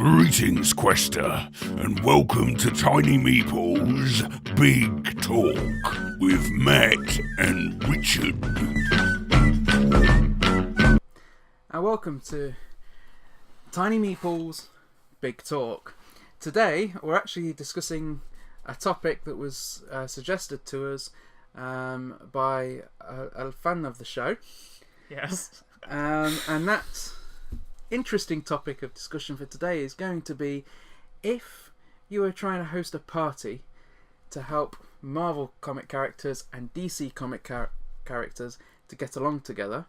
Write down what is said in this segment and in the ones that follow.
Greetings, Quester, and welcome to Tiny Meeples' Big Talk with Matt and Richard. And welcome to Tiny Meeples' Big Talk. Today, we're actually discussing a topic that was suggested to us by a fan of the show. Yes. And that interesting topic of discussion for today is going to be if you were trying to host a party to help Marvel comic characters and DC comic characters to get along together,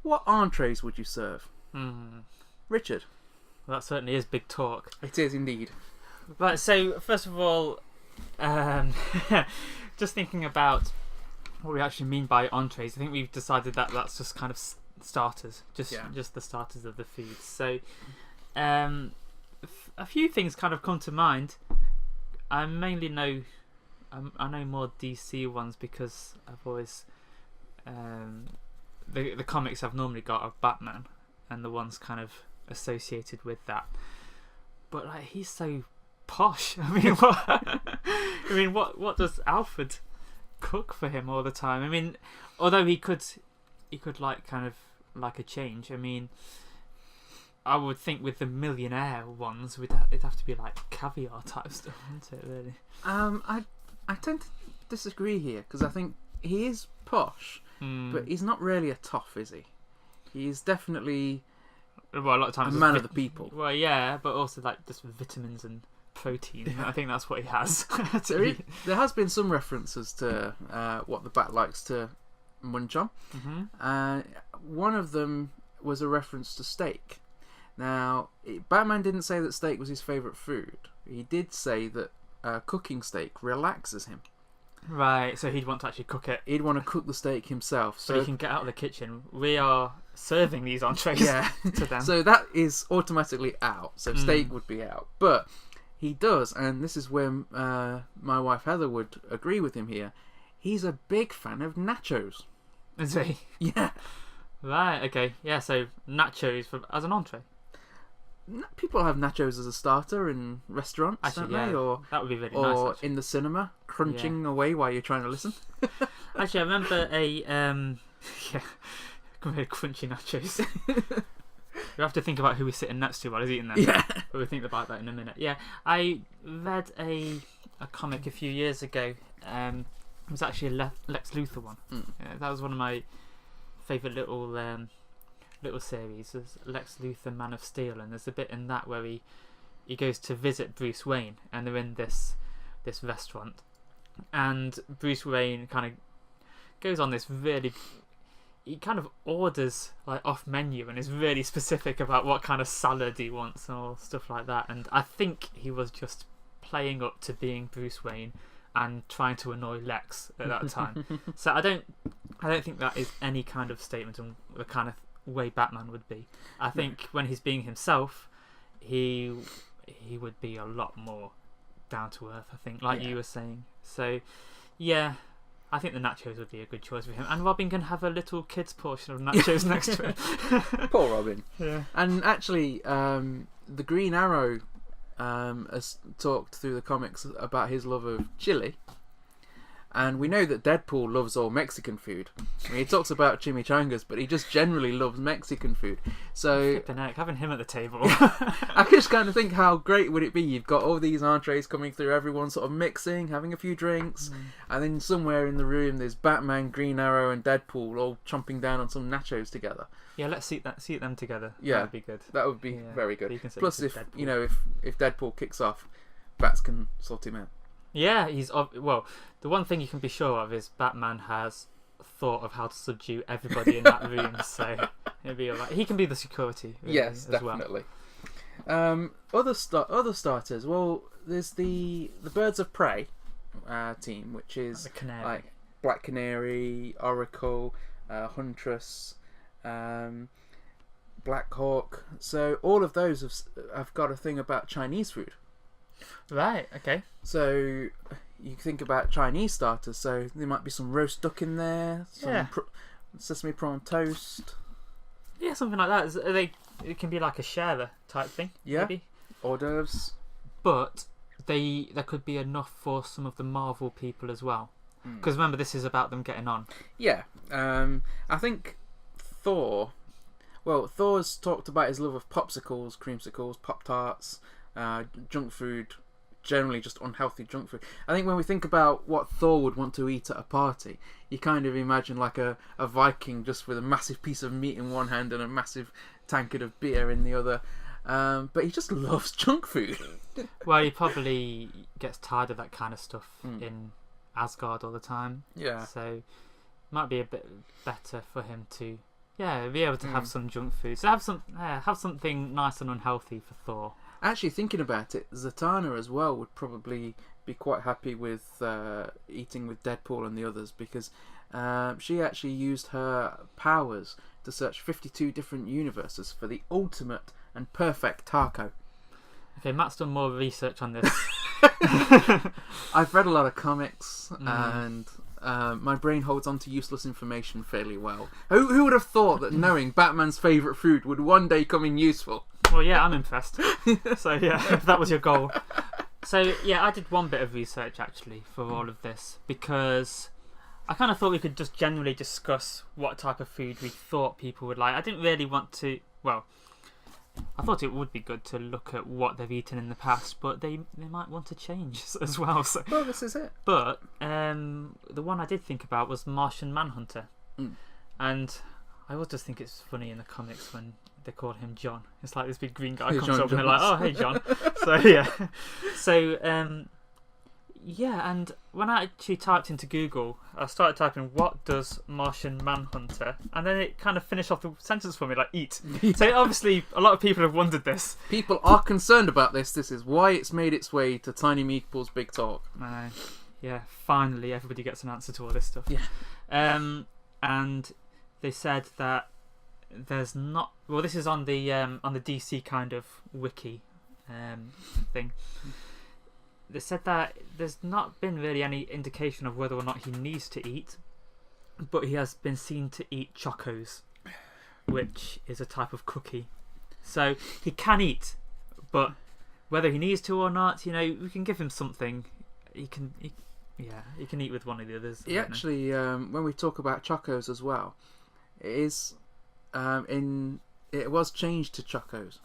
what entrees would you serve? Richard? Well, that certainly is big talk. It is indeed. Right, so first of all, just thinking about what we actually mean by entrees, I think we've decided that that's just kind of starters, just the starters of the food. So a few things kind of come to mind. I mainly know I know more DC ones because I've always the comics I've normally got are Batman and the ones kind of associated with that. But like, he's so posh. I mean, what does Alfred cook for him all the time? I mean, although he could like kind of like a change. I mean, I would think with the millionaire ones, it'd have to be like caviar type stuff, wouldn't it? Really. I tend to disagree here because I think he is posh, but he's not really a toff, is he? He's definitely a lot of times a man of the people. Well, yeah, but also like just vitamins and protein. I think that's what he has. There has been some references to what the Bat likes to munch on. One of them was a reference to steak. Now, Batman didn't say that steak was his favourite food. He did say that cooking steak relaxes him. Right, so he'd want to actually cook it. He'd want to cook the steak himself. So he can get out of the kitchen. We are serving these entrees to them. So that is automatically out. So steak would be out. But he does, and this is where my wife Heather would agree with him here, he's a big fan of nachos. Is he? Yeah. Right, okay. Yeah, so nachos as an entree. People have nachos as a starter in restaurants, actually, don't they? Or that would be really nice. Or actually. In the cinema, crunching away while you're trying to listen. Actually, I remember crunchy nachos. You have to think about who we're sitting next to while he's eating them. Yeah. But we'll think about that in a minute. Yeah, I read a comic a few years ago. It was actually a Lex Luthor one. Yeah, that was one of my favourite little series. There's Lex Luthor, Man of Steel, and there's a bit in that where he goes to visit Bruce Wayne, and they're in this restaurant, and Bruce Wayne kind of goes on this really. He kind of orders like off menu and is really specific about what kind of salad he wants and all stuff like that. And I think he was just playing up to being Bruce Wayne and trying to annoy Lex at that time. So I don't think that is any kind of statement on the kind of way Batman would be. I think when he's being himself, he would be a lot more down to earth, I think, like you were saying. So yeah, I think the nachos would be a good choice for him, and Robin can have a little kid's portion of nachos next to him. Poor Robin. Yeah. And actually, the Green Arrow has talked through the comics about his love of chili, and we know that Deadpool loves all Mexican food. I mean, he talks about chimichangas, but he just generally loves Mexican food. So flipping heck, having him at the table. I just kind of think how great would it be? You've got all these entrees coming through, everyone sort of mixing, having a few drinks, and then somewhere in the room there's Batman, Green Arrow, and Deadpool all chomping down on some nachos together. Yeah, let's see them together. Yeah, that would be good. That would be very good. Plus, if Deadpool. if Deadpool kicks off, Bats can sort him out. Yeah, the one thing you can be sure of is Batman has thought of how to subdue everybody in that room, so it'll be alright. He can be the security. Really, yes, definitely. Well. Other starters. Well, there's the Birds of Prey team, which is like Black Canary, Oracle, Huntress, Black Hawk. So all of those have got a thing about Chinese food. Right, okay. So you think about Chinese starters, so there might be some roast duck in there, some sesame prawn toast. Yeah, something like that. It can be like a sharer type thing. Yeah. Maybe. hors d'oeuvres. But there could be enough for some of the Marvel people as well. Because remember, this is about them getting on. Yeah, I think Thor. Well, Thor's talked about his love of popsicles, creamsicles, Pop-Tarts, junk food, generally just unhealthy junk food. I think when we think about what Thor would want to eat at a party, you kind of imagine like a Viking just with a massive piece of meat in one hand and a massive tankard of beer in the other. But he just loves junk food. Well, he probably gets tired of that kind of stuff in Asgard all the time. Yeah. So might be a bit better for him to be able to have some junk food. So have something nice and unhealthy for Thor. Actually, thinking about it, Zatanna as well would probably be quite happy with eating with Deadpool and the others, because she actually used her powers to search 52 different universes for the ultimate and perfect taco. Okay, Matt's done more research on this. I've read a lot of comics and my brain holds on to useless information fairly well. Who would have thought that knowing Batman's favourite food would one day come in useful? Well, yeah, I'm impressed. So, yeah, if that was your goal. So, yeah, I did one bit of research, actually, for all of this, because I kind of thought we could just generally discuss what type of food we thought people would like. I didn't really want to... Well, I thought it would be good to look at what they've eaten in the past, but they might want to change as well. So. Well, this is it. But the one I did think about was Martian Manhunter. And I always just think it's funny in the comics when they call him John. It's like this big green guy comes John up and they're like, "Oh, hey, John." So and when I actually typed into Google, I started typing, "What does Martian Manhunter?" and then it kind of finished off the sentence for me like "eat." So obviously a lot of people have wondered this. People are concerned about this. This is why it's made its way to Tiny Meeple's Big Talk. Yeah, finally everybody gets an answer to all this stuff. Yeah. And they said that there's not. Well, this is on the DC kind of wiki thing. They said that there's not been really any indication of whether or not he needs to eat, but he has been seen to eat chocos, which is a type of cookie. So he can eat, but whether he needs to or not, we can give him something. He can eat with one of the others. He actually, when we talk about chocos as well, it is it was changed to chocos.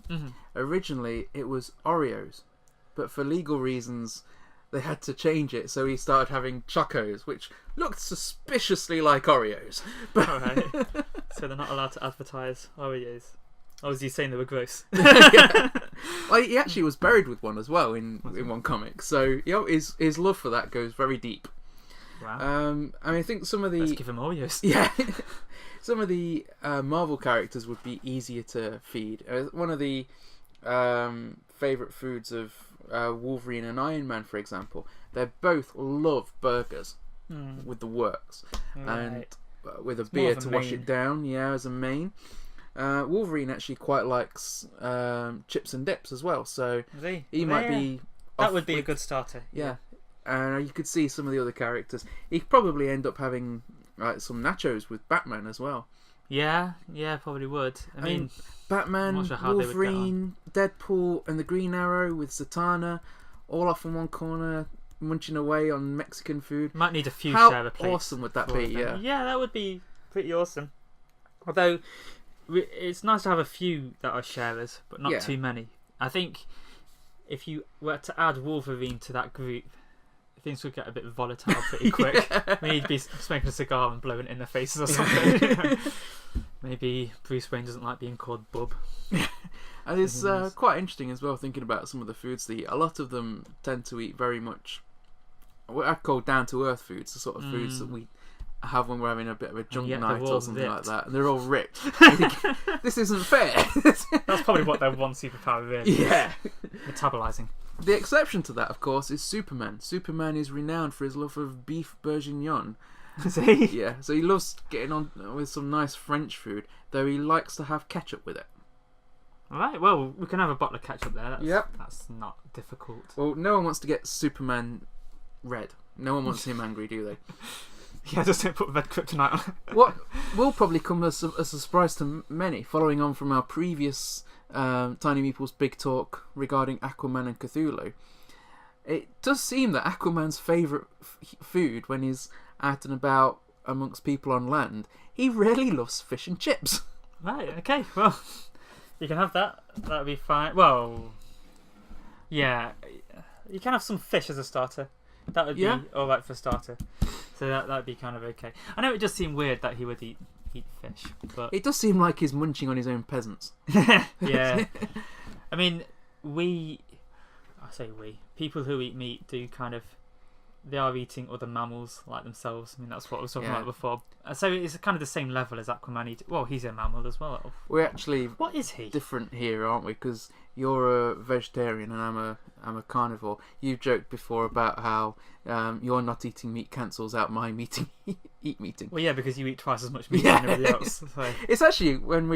Originally, it was Oreos. But for legal reasons, they had to change it, so he started having chocos, which looked suspiciously like Oreos. But Alright. So they're not allowed to advertise Oreos. I was you saying they were gross? Yeah. Well, he actually was buried with one as well in one comic, so his love for that goes very deep. Wow. I think some of the... Let's give him Oreos. Yeah. Some of the Marvel characters would be easier to feed. One of the favourite foods of Wolverine and Iron Man, for example, they both love burgers with the works, and with a beer to wash it down, as a main. Wolverine actually quite likes chips and dips as well, so he might be... That would be a good starter. Yeah. And you could see some of the other characters. He'd probably end up having some nachos with Batman as well. Yeah, probably would. I mean, Batman, Wolverine, Deadpool, and the Green Arrow with Zatanna, all off in one corner, munching away on Mexican food. Might need a few share plates. How awesome would that be? Yeah, that would be pretty awesome. Although it's nice to have a few that are sharers, but not too many. I think if you were to add Wolverine to that group, things would get a bit volatile pretty quick. Maybe he'd be smoking a cigar and blowing it in their faces or something. Maybe Bruce Wayne doesn't like being called Bub. And it's quite interesting as well, thinking about some of the foods they eat. A lot of them tend to eat very much what I call down-to-earth foods, the sort of foods that we have when we're having a bit of a junk night or something like that. And they're all ripped. This isn't fair. That's probably what their one superpower is. Yeah. Metabolizing. The exception to that, of course, is Superman. Superman is renowned for his love of beef bourguignon. Is he? Yeah, so he loves getting on with some nice French food, though he likes to have ketchup with it. Alright, well, we can have a bottle of ketchup there. That's not difficult. Well, no one wants to get Superman red. No one wants him angry, do they? Yeah, just don't put red kryptonite on it. What will probably come as a surprise to many, following on from our previous Tiny Meeples Big Talk regarding Aquaman and Cthulhu, it does seem that Aquaman's favourite food when he's out and about amongst people on land, he really loves fish and chips. Right, okay, well, you can have that. That'll be fine. Well, yeah, you can have some fish as a starter. That would be alright for starter. So that'd be kind of okay. I know it does seem weird that he would eat fish, but it does seem like he's munching on his own peasants. Yeah. I mean, people who eat meat do kind of, they are eating other mammals like themselves. I mean, that's what I was talking about before. So it's kind of the same level as Aquaman eating. Well, he's a mammal as well. We're actually what is he? different here, aren't we? Because you're a vegetarian and I'm a carnivore. You've joked before about how you're not eating meat cancels out my meeting. Meeting. Well, yeah, because you eat twice as much meat as everybody else. So. It's actually when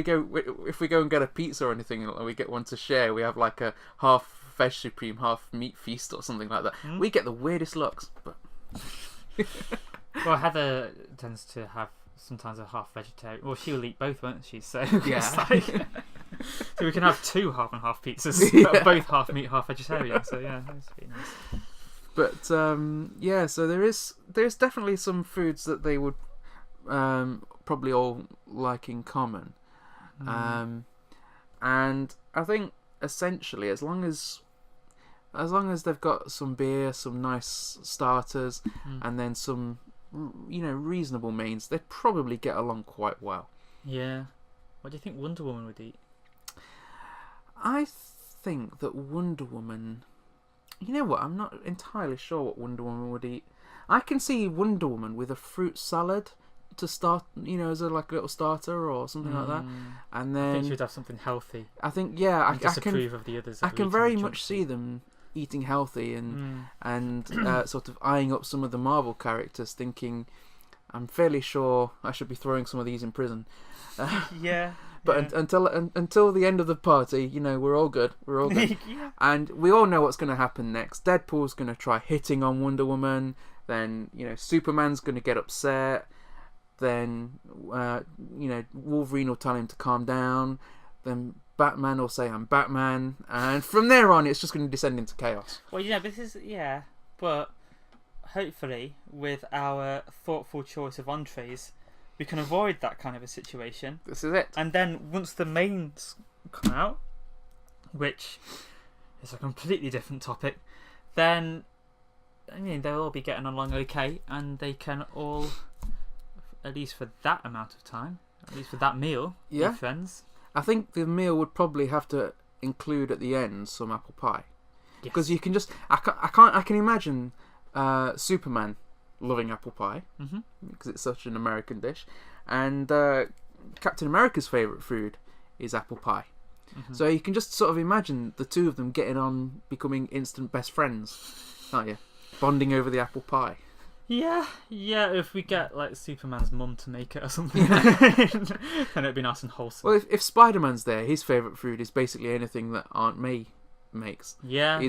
if we go and get a pizza or anything, and we get one to share, we have like a half veg supreme, half meat feast or something like that. We get the weirdest looks, but. Well, Heather tends to have sometimes a half vegetarian. Well, she'll eat both, won't she? So yeah. So we can have 2 half and half pizzas, that are both half meat, half vegetarian. So yeah, that's pretty nice. But so there's definitely some foods that they would probably all like in common, and I think essentially as long as they've got some beer, some nice starters, and then some reasonable mains, they'd probably get along quite well. Yeah. What do you think Wonder Woman would eat? I think that Wonder Woman. You know what? I'm not entirely sure what Wonder Woman would eat. I can see Wonder Woman with a fruit salad to start, as a little starter or something like that. And then I think she would have something healthy. I think I disapprove of the others. I can very much see them eating healthy and sort of eyeing up some of the Marvel characters, thinking, I'm fairly sure I should be throwing some of these in prison. Yeah. But until the end of the party, we're all good. We're all good. Yeah. And we all know what's going to happen next. Deadpool's going to try hitting on Wonder Woman. Then, Superman's going to get upset. Then, Wolverine will tell him to calm down. Then Batman will say, I'm Batman. And from there on, it's just going to descend into chaos. Well, but hopefully, with our thoughtful choice of entrees, we can avoid that kind of a situation. This is it. And then once the mains come out, which is a completely different topic, then they'll all be getting along okay, and they can all, at least for that amount of time, at least for that meal, be friends. I think the meal would probably have to include at the end some apple pie, because you can just I can imagine Superman loving apple pie because it's such an American dish, and Captain America's favourite food is apple pie. So you can just sort of imagine the two of them getting on, becoming instant best friends, can't you? Bonding over the apple pie. Yeah. If we get like Superman's mum to make it or something, then it'd be nice and wholesome. Well, if Spider-Man's there, his favourite food is basically anything that Aunt May makes. Yeah.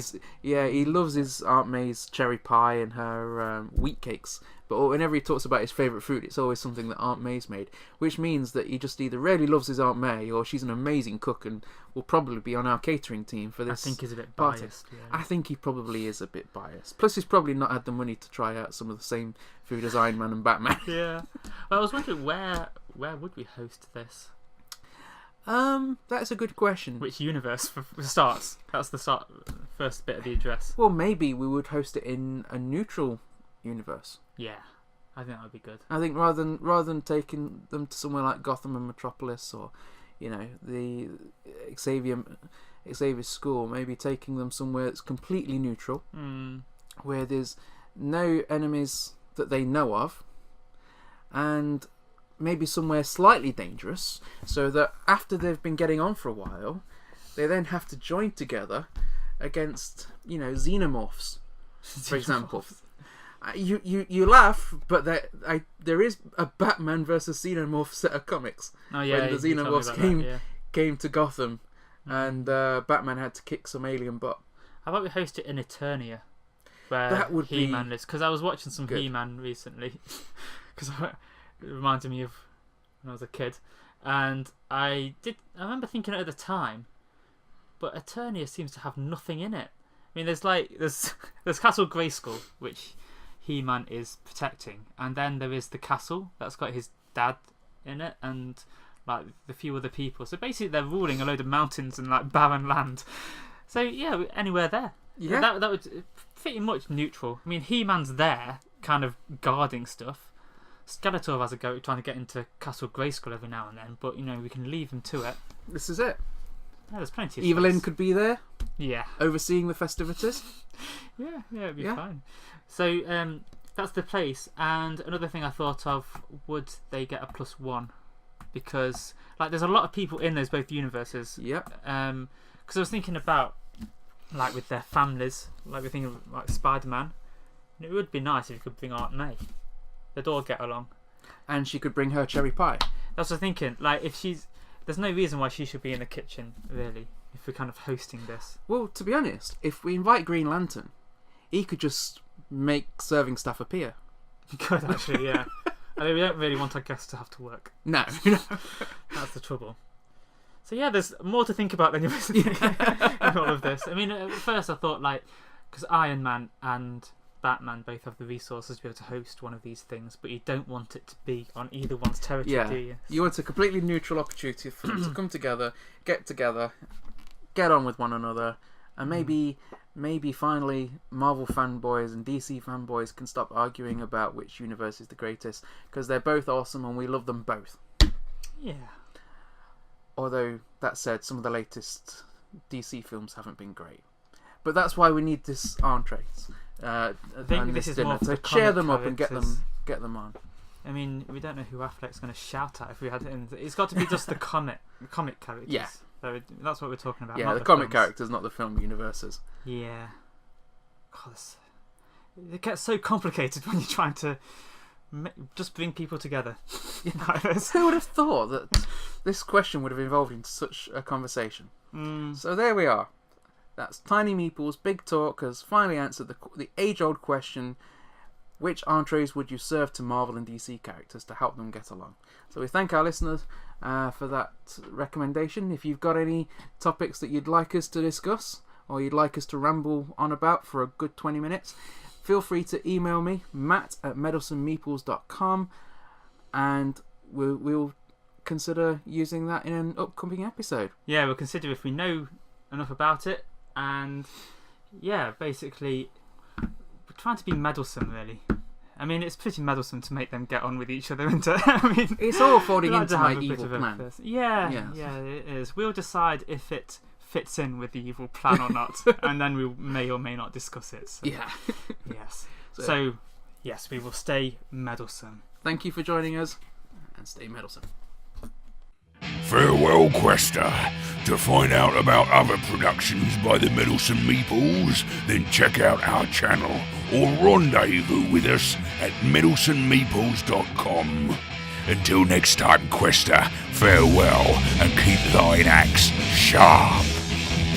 He loves his Aunt May's cherry pie and her wheat cakes. But whenever he talks about his favourite food, it's always something that Aunt May's made, which means that he just either really loves his Aunt May, or she's an amazing cook and will probably be on our catering team for this. I think he's a bit party. biased. Yeah. I think he probably is a bit biased. Plus, he's probably not had the money to try out some of the same food as Iron Man and Batman. Yeah. Well, I was wondering where would we host this? That's a good question. Which universe for starts? That's the first bit of the address. Well, maybe we would host it in a neutral universe. Yeah, I think that would be good. I think rather than taking them to somewhere like Gotham and Metropolis, or the Xavier's school, maybe taking them somewhere that's completely neutral, where there's no enemies that they know of, and maybe somewhere slightly dangerous, so that after they've been getting on for a while, they then have to join together against xenomorphs, for example. You laugh, but there is a Batman versus Xenomorph set of comics. Oh yeah, when the Xenomorphs came to Gotham, and Batman had to kick some alien butt. How about we host it in Eternia, where He-Man lives? Because I was watching some He-Man recently. because it reminded me of when I was a kid, and I remember thinking at the time, but Eternia seems to have nothing in it. I mean, there's Castle Grayskull, which He-Man is protecting, and then there is the castle that's got his dad in it, and like the few other people. So basically, they're ruling a load of mountains and like barren land. So yeah, anywhere there. Yeah, that would pretty much neutral. I mean, He-Man's there, kind of guarding stuff. Skeletor has a go trying to get into Castle Grayskull every now and then, but we can leave him to it. This is it. Yeah, there's plenty of Evelyn space. could be there. Yeah. Overseeing the festivities. Yeah, it'd be fine. So that's the place. And another thing I thought of, would they get a +1? Because like there's a lot of people in those both universes. Yep. Because I was thinking about like with their families, like we're thinking of, like Spider-Man. It would be nice if you could bring Aunt May. They'd all get along. And she could bring her cherry pie. That's what I'm thinking. Like there's no reason why she should be in the kitchen, really, if we're kind of hosting this. Well, to be honest, if we invite Green Lantern, he could just make serving staff appear. Good, actually, yeah. I mean, we don't really want our guests to have to work. No. That's the trouble. So yeah, there's more to think about than you in all of this. I mean, at first I thought, like, because Iron Man and Batman both have the resources to be able to host one of these things, but you don't want it to be on either one's territory, do you? You want a completely neutral opportunity for them to come together, get on with one another, and maybe finally Marvel fanboys and DC fanboys can stop arguing about which universe is the greatest, because they're both awesome and we love them both. Yeah. Although, that said, some of the latest DC films haven't been great. But that's why we need this Entrees. I think this is more for the cheer them up and characters. get them on. I mean, we don't know who Affleck's going to shout at if we had it in. It's got to be just the comic characters. Yeah. So that's what we're talking about. Yeah, not the comic films. characters, not the film universes. Yeah. God, it gets so complicated when you're trying to just bring people together. Who would have thought that this question would have evolved into such a conversation? So there we are. That's Tiny Meeples' Big Talk has finally answered the age-old question: which entrees would you serve to Marvel and DC characters to help them get along? So we thank our listeners for that recommendation. If you've got any topics that you'd like us to discuss, or you'd like us to ramble on about for a good 20 minutes, feel free to email me, matt@meddlesomemeeples.com, and we'll consider using that in an upcoming episode. Yeah, we'll consider if we know enough about it, and yeah, basically we're trying to be meddlesome, really. I mean, it's pretty meddlesome to make them get on with each other, isn't it? I mean, it's all folding like into my evil plan. Yeah, it is. We'll decide if it fits in with the evil plan or not, and then we may or may not discuss it. So, yeah. Yes. So, yes, we will stay meddlesome. Thank you for joining us, and stay meddlesome. Farewell, Quester. To find out about other productions by the Meddlesome Meeples, then check out our channel or rendezvous with us at meddlesomemeeples.com. Until next time, Quester, farewell and keep thine axe sharp.